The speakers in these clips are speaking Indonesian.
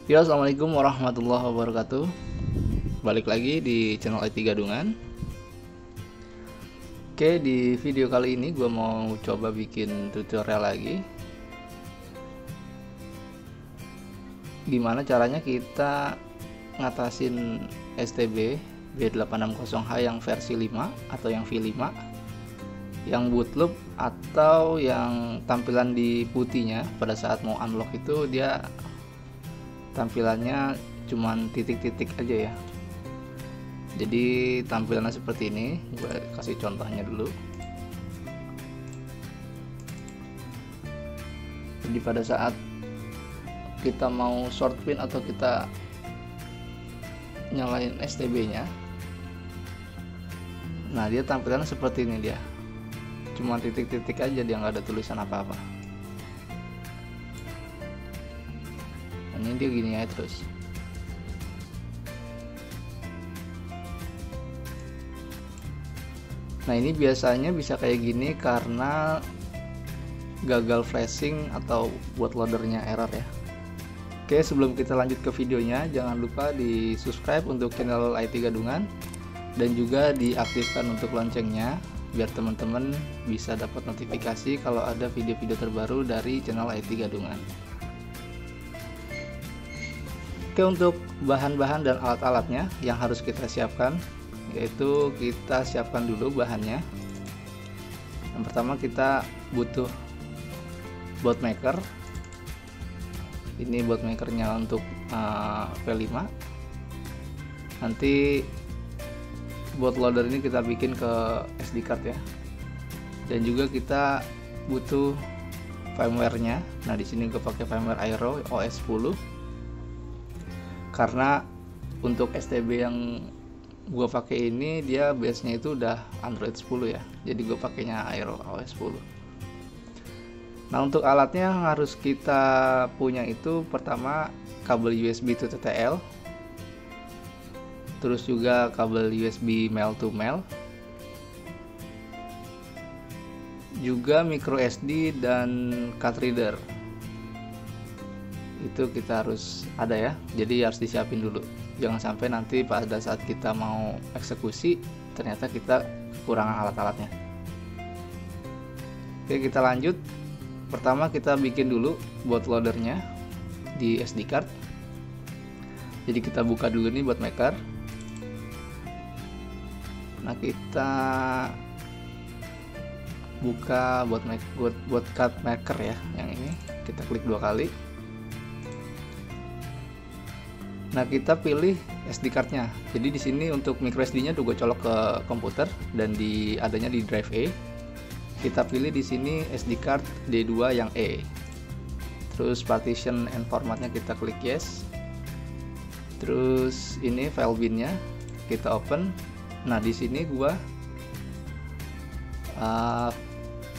Ya, assalamualaikum warahmatullahi wabarakatuh. Balik lagi di channel IT Gadungan. Oke, di video kali ini gue mau coba bikin tutorial lagi. Gimana caranya kita ngatasin STB B860H yang versi 5 atau yang V5, yang boot loop atau yang tampilan di putihnya pada saat mau unlock itu dia tampilannya cuman titik-titik aja ya. Jadi tampilannya seperti ini, gue kasih contohnya dulu. Jadi pada saat kita mau short pin atau kita nyalain STB nya, nah dia tampilannya seperti ini, dia cuma titik-titik aja, dia nggak ada tulisan apa-apa. Ini dia gini ya terus. Nah, ini biasanya bisa kayak gini karena gagal flashing atau bootloadernya error ya. Oke, sebelum kita lanjut ke videonya, jangan lupa di subscribe untuk channel IT Gadungan dan juga diaktifkan untuk loncengnya biar teman-teman bisa dapat notifikasi kalau ada video-video terbaru dari channel IT Gadungan. Oke, untuk bahan-bahan dan alat-alatnya yang harus kita siapkan, yaitu kita siapkan dulu bahannya. Yang pertama kita butuh boot maker. Ini boot makernya untuk V5. Nanti bootloader ini kita bikin ke SD card ya. Dan juga kita butuh firmware-nya. Nah, di sini gue pakai firmware Aero OS 10. Karena untuk STB yang gue pakai ini dia base-nya itu udah Android 10 ya, jadi gue pakainya Aero OS 10. Nah, untuk alatnya yang harus kita punya itu pertama kabel USB to TTL, terus juga kabel USB male to male, juga micro SD dan card reader. Itu kita harus ada ya, jadi harus disiapin dulu, jangan sampai nanti pada saat kita mau eksekusi ternyata kita kekurangan alat-alatnya. Oke, kita lanjut. Pertama kita bikin dulu bootloadernya di SD card. Jadi kita buka dulu nih boot maker. Nah, kita buka boot card maker ya, yang ini kita klik 2 kali. Nah, kita pilih SD card-nya. Jadi di sini untuk micro SD-nya tuh gue colok ke komputer dan adanya di drive E. Kita pilih di sini SD card D2 yang E. Terus partition and formatnya kita klik yes. Terus ini file bin-nya kita open. Nah, di sini gua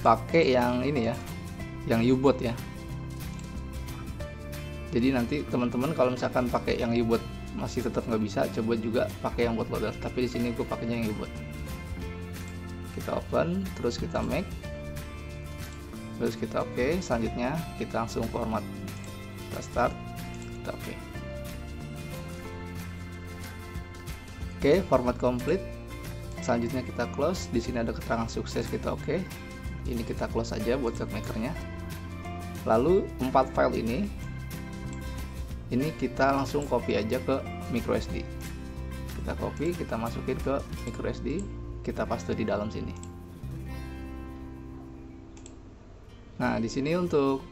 pakai yang ini ya, yang U-boot ya. Jadi nanti teman-teman kalau misalkan pakai yang U-boot masih tetap nggak bisa, coba juga pakai yang bootloader. Tapi di sini gue pakainya yang U-boot. Kita open, terus kita make, terus kita oke. Selanjutnya kita langsung format, kita start, kita oke. Oke, format complete. Selanjutnya kita close. Di sini ada keterangan sukses, kita oke. Ini kita close aja buat makernya. Lalu 4 file ini kita langsung copy aja ke micro SD. Kita copy, kita masukin ke micro SD, kita paste di dalam sini. Nah, di sini untuk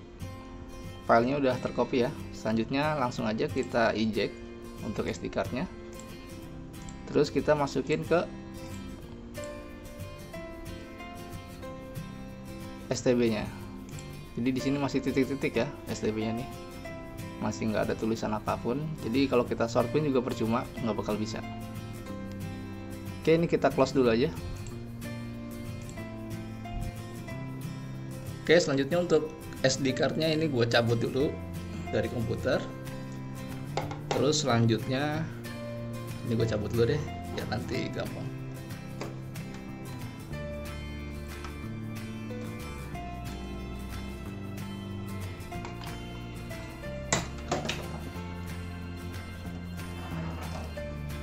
filenya udah tercopy ya. Selanjutnya langsung aja kita eject untuk SD card-nya. Terus kita masukin ke STB-nya. Jadi di sini masih titik-titik ya STB-nya nih. Masih nggak ada tulisan apapun, jadi kalau kita short pin juga percuma, nggak bakal bisa. Oke, ini kita close dulu aja. Oke, selanjutnya untuk SD card-nya ini gue cabut dulu dari komputer. Terus selanjutnya ini gue cabut dulu deh, biar nanti gampang.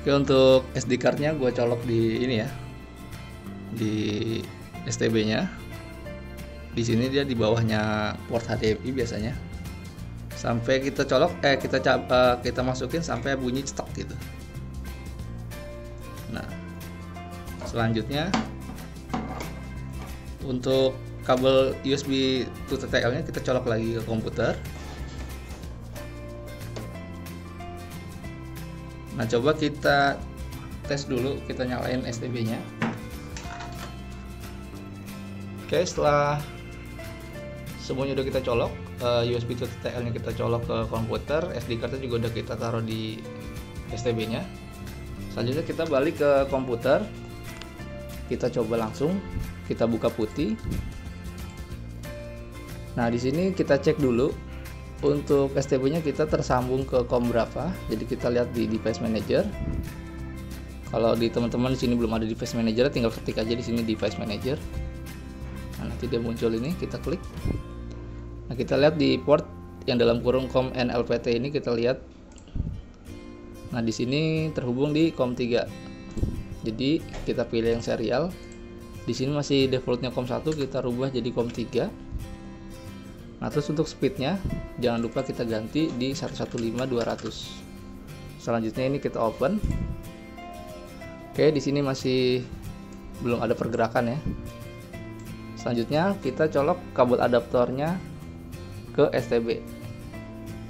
Oke, untuk SD cardnya gue colok di ini ya, di STB nya. Di sini dia di bawahnya port HDMI biasanya. Sampai kita colok, kita masukin sampai bunyi cetok gitu. Nah, selanjutnya untuk kabel USB to TTL nya kita colok lagi ke komputer. Nah, coba kita tes dulu, kita nyalain STB nya. Oke, setelah semuanya udah kita colok, USB to TTL nya kita colok ke komputer, SD card nya juga udah kita taruh di STB nya. Selanjutnya kita balik ke komputer, kita coba langsung, kita buka putih. Nah, di sini kita cek dulu untuk STB nya kita tersambung ke COM berapa. Jadi kita lihat di device manager. Kalau di teman-teman di sini belum ada device manager, tinggal ketik aja di sini device manager. Nah, nanti dia muncul ini, kita klik. Nah, kita lihat di port yang dalam kurung COM NLPT ini, kita lihat. Nah, di sini terhubung di COM 3. Jadi kita pilih yang serial. Di sini masih defaultnya COM 1, kita rubah jadi COM 3. Nah, terus untuk speednya jangan lupa kita ganti di 115.200. Selanjutnya ini kita open. Oke, di sini masih belum ada pergerakan ya. Selanjutnya kita colok kabel adaptornya ke STB.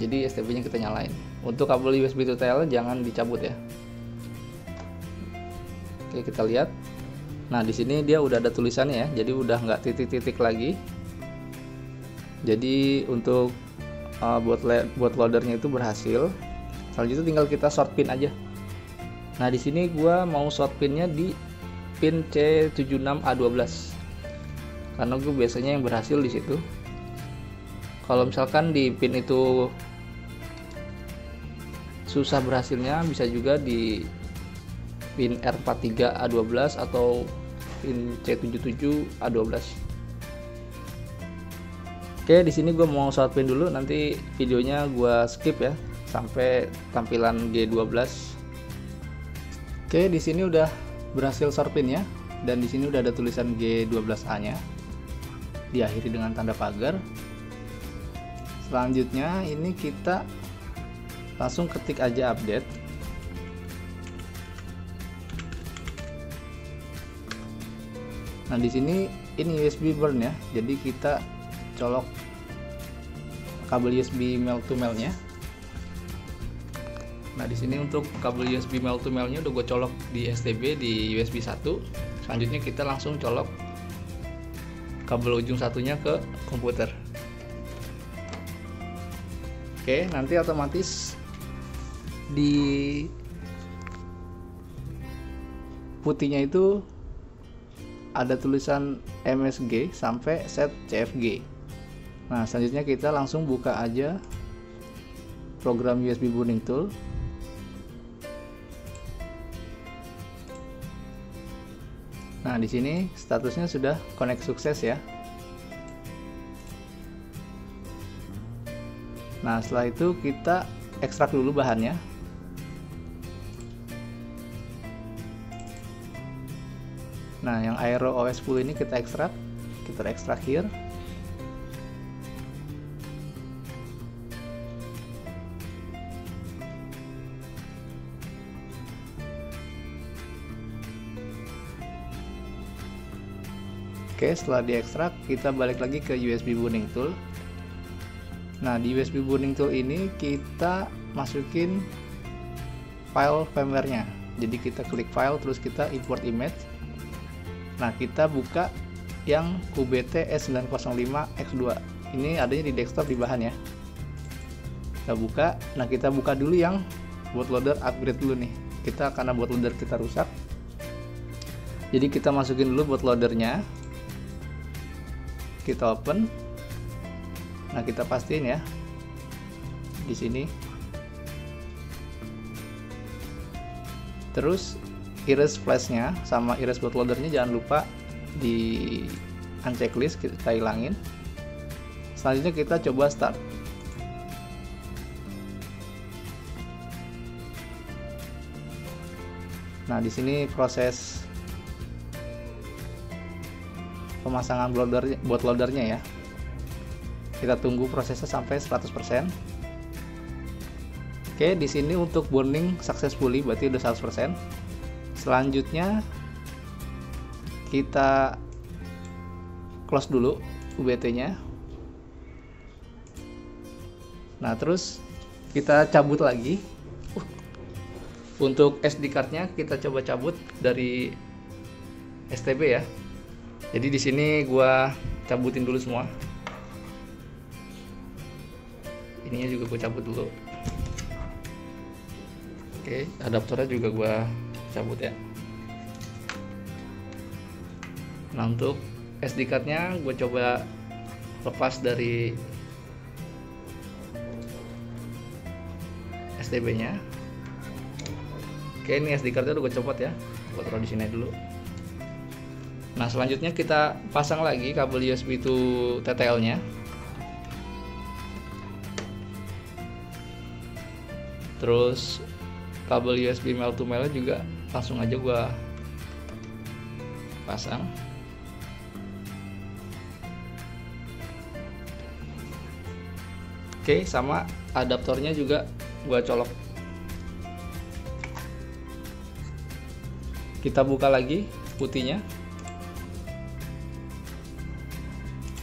Jadi STB nya kita nyalain. Untuk kabel USB to TL jangan dicabut ya. Oke, kita lihat. Nah, di sini dia udah ada tulisannya ya. Jadi udah nggak titik-titik lagi. Jadi untuk bootloadernya itu berhasil. Selanjutnya tinggal kita short pin aja. Nah, di sini gua mau short pinnya di pin C76A12. Karena gue biasanya yang berhasil di situ. Kalau misalkan di pin itu susah berhasilnya, bisa juga di pin R43A12 atau pin C77A12. Oke, di sini gue mau short pin dulu, nanti videonya gue skip ya sampai tampilan G12. Oke, di sini udah berhasil short pin ya, dan di sini udah ada tulisan G12A-nya. Diakhiri dengan tanda pagar. Selanjutnya ini kita langsung ketik aja update. Nah, di sini ini USB burn ya, jadi kita colok kabel USB male to male nya. Nah, di sini untuk kabel USB male to male nya udah gue colok di STB di USB 1. Selanjutnya kita langsung colok kabel ujung satunya ke komputer. Oke, nanti otomatis di putihnya itu ada tulisan MSG sampai set CFG. Nah, selanjutnya kita langsung buka aja program USB Burning Tool. Nah, di sini statusnya sudah connect sukses ya. Nah, setelah itu kita ekstrak dulu bahannya. Nah, yang Aero OS 10 ini kita ekstrak here. Oke, setelah diekstrak kita balik lagi ke USB Burning Tool. Nah, di USB Burning Tool ini kita masukin file firmware-nya. Jadi kita klik file, terus kita import image. Nah, kita buka yang QBT S905X2. Ini adanya di desktop di bahan ya. Kita buka. Nah, kita buka dulu yang bootloader upgrade dulu nih. Karena bootloader kita rusak. Jadi kita masukin dulu bootloadernya. Kita open. Nah, kita pastiin ya di sini. Terus iris flashnya sama iris bootloadernya jangan lupa di unchecklist, kita hilangin. Selanjutnya kita coba start. Nah, di sini proses pemasangan bootloadernya ya. Kita tunggu prosesnya sampai 100%. Oke, di sini untuk burning successfully berarti udah 100%. Selanjutnya kita close dulu UBT-nya. Nah, terus kita cabut lagi. Untuk SD card-nya kita coba cabut dari STB ya. Jadi di sini gua cabutin dulu semua. Ininya juga gua cabut dulu. Oke, adaptornya juga gua cabut ya. Nah, untuk SD card-nya gue coba lepas dari STB-nya. Oke, ini SD card-nya udah gue copot ya. Gue taruh di sini dulu. Nah, selanjutnya kita pasang lagi kabel USB to TTL-nya. Terus kabel USB male to male juga langsung aja gue pasang. Oke, sama adaptornya juga gua colok. Kita buka lagi putihnya.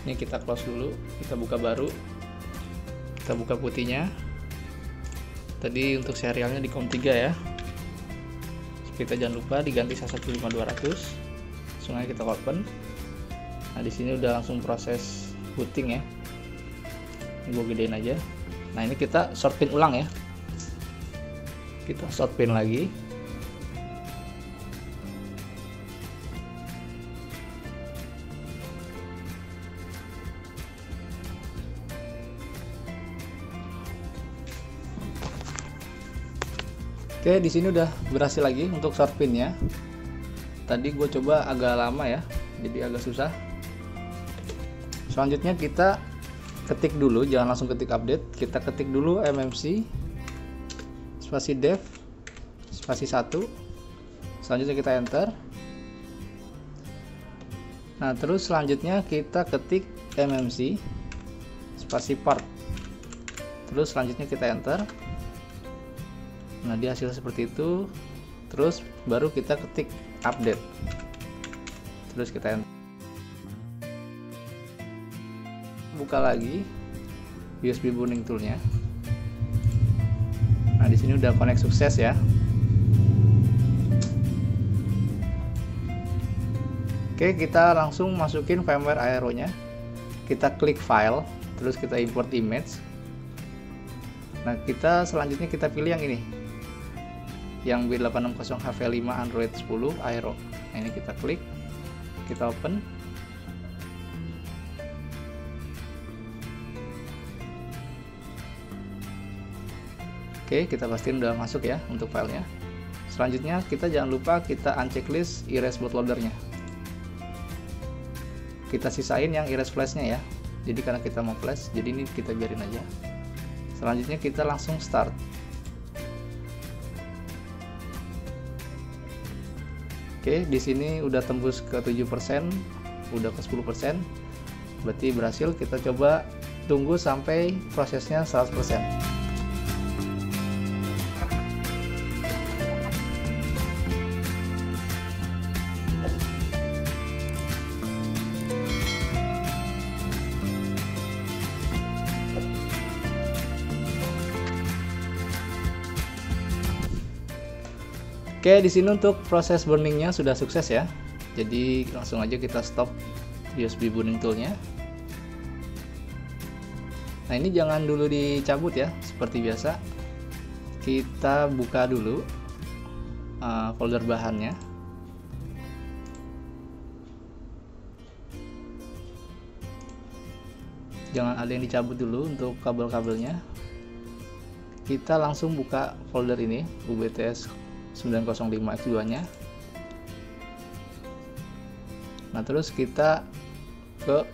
Ini kita close dulu, kita buka baru. Kita buka putihnya. Tadi untuk serialnya di COM3 ya. Kita jangan lupa diganti 115200. Langsung aja kita open. Nah, di sini udah langsung proses booting ya. Ini gue gedein aja. Nah, ini kita short pin ulang ya. Kita short pin lagi. Oke, di sini udah berhasil lagi untuk short pinnya. Tadi gue coba agak lama ya, jadi agak susah. Selanjutnya kita ketik dulu, jangan langsung ketik update. Kita ketik dulu MMC spasi dev spasi 1. Selanjutnya kita enter. Nah, terus selanjutnya kita ketik MMC spasi part. Terus selanjutnya kita enter. Nah, dia hasil seperti itu. Terus baru kita ketik update. Terus kita enter. Buka lagi USB burning toolnya. Nah, di sini udah connect sukses ya. Oke, kita langsung masukin firmware Aero-nya. Kita klik file, terus kita import image. Nah, kita selanjutnya kita pilih yang ini, yang B860HV5 Android 10 Aero. Nah, ini kita klik, kita open. Oke, kita pastiin udah masuk ya untuk filenya. Selanjutnya kita jangan lupa kita unchecklist erase bootloadernya. Kita sisain yang erase flashnya ya. Jadi karena kita mau flash, jadi ini kita biarin aja. Selanjutnya kita langsung start. Oke, di sini udah tembus ke 7%, udah ke 10%. Berarti berhasil. Kita coba tunggu sampai prosesnya 100%. Oke, di sini untuk proses burningnya sudah sukses ya. Jadi langsung aja kita stop USB burning toolnya. Nah, ini jangan dulu dicabut ya, seperti biasa. Kita buka dulu folder bahannya. Jangan ada yang dicabut dulu untuk kabel-kabelnya. Kita langsung buka folder ini, UBTS 905X2 nya. Nah, terus kita ke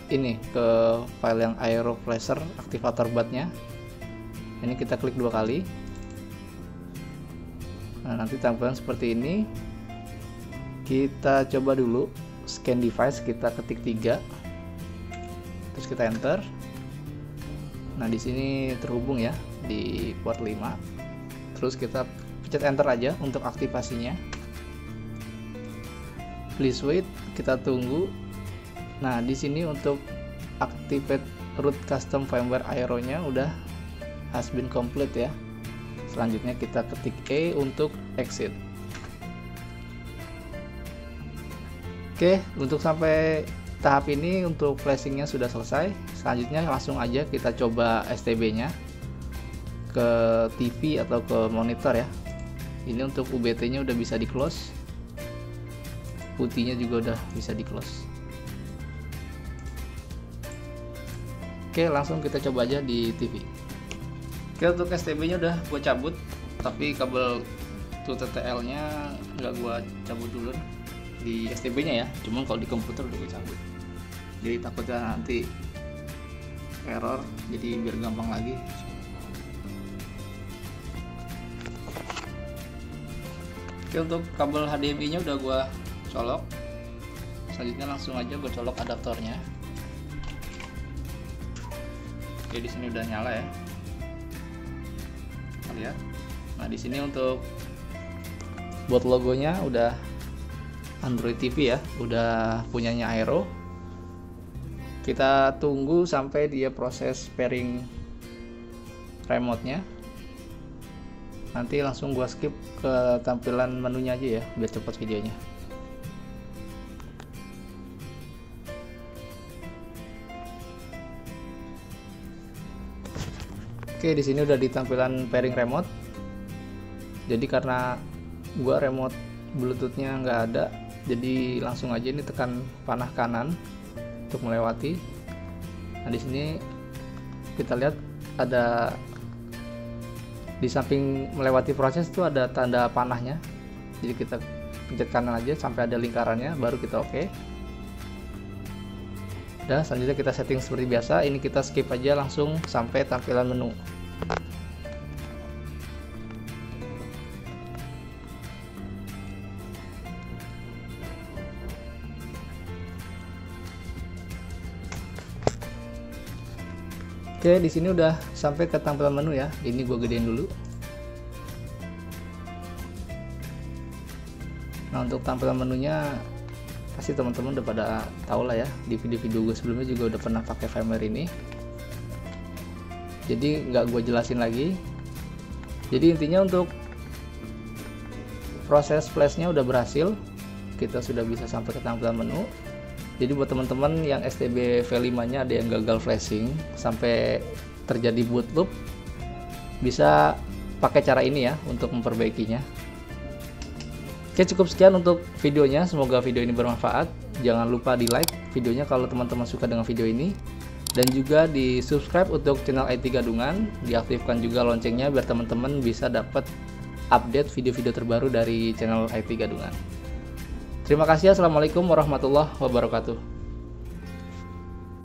ini, ke file yang Aero Flasher aktivator bautnya. Ini kita klik 2 kali. Nah, nanti tampilan seperti ini. Kita coba dulu scan device, kita ketik 3, terus kita enter. Nah, di sini terhubung ya di port 5. Terus kita pencet enter aja untuk aktivasinya. Please wait, kita tunggu. Nah, di sini untuk activate root custom firmware Aero-nya udah has been complete ya. Selanjutnya kita ketik E untuk exit. Oke, untuk sampai tahap ini untuk flashingnya sudah selesai. Selanjutnya langsung aja kita coba STB-nya ke TV atau ke monitor ya. Ini untuk UBT-nya udah bisa di close, putihnya juga udah bisa di close. Oke, langsung kita coba aja di TV. Oke, untuk STB-nya udah gue cabut, tapi kabel TTL nya nggak gue cabut dulu di STB-nya ya. Cuman kalau di komputer udah gue cabut. Jadi takutnya nanti error, jadi biar gampang lagi. Oke, untuk kabel HDMI-nya udah gue colok. Selanjutnya langsung aja gue colok adaptornya. Oke, di sini udah nyala ya. Lihat. Nah, di sini untuk buat logonya udah Android TV ya, udah punyanya Aero. Kita tunggu sampai dia proses pairing remote-nya. Nanti langsung gua skip ke tampilan menunya aja ya, biar cepat videonya. Oke, di sini udah di tampilan pairing remote. Jadi karena gua remote Bluetooth-nya nggak ada, jadi langsung aja ini tekan panah kanan untuk melewati. Nah, di sini kita lihat ada di samping melewati proses itu ada tanda panahnya. Jadi kita pencet kanan aja sampai ada lingkarannya, baru kita oke. Dan selanjutnya kita setting seperti biasa. Ini kita skip aja langsung sampai tampilan menu. Oke, di sini udah sampai ke tampilan menu ya. Ini gue gedein dulu. Nah, untuk tampilan menunya pasti teman-teman udah pada tahu lah ya. Di video-video gue sebelumnya juga udah pernah pakai firmware ini. Jadi nggak gue jelasin lagi. Jadi intinya untuk proses flashnya udah berhasil. Kita sudah bisa sampai ke tampilan menu. Jadi buat teman-teman yang STB V5 nya ada yang gagal flashing sampai terjadi boot loop, bisa pakai cara ini ya untuk memperbaikinya. Oke, cukup sekian untuk videonya. Semoga video ini bermanfaat. Jangan lupa di like videonya kalau teman-teman suka dengan video ini, dan juga di subscribe untuk channel IT Gadungan. Diaktifkan juga loncengnya biar teman-teman bisa dapat update video-video terbaru dari channel IT Gadungan. Terima kasih. Assalamualaikum warahmatullahi wabarakatuh.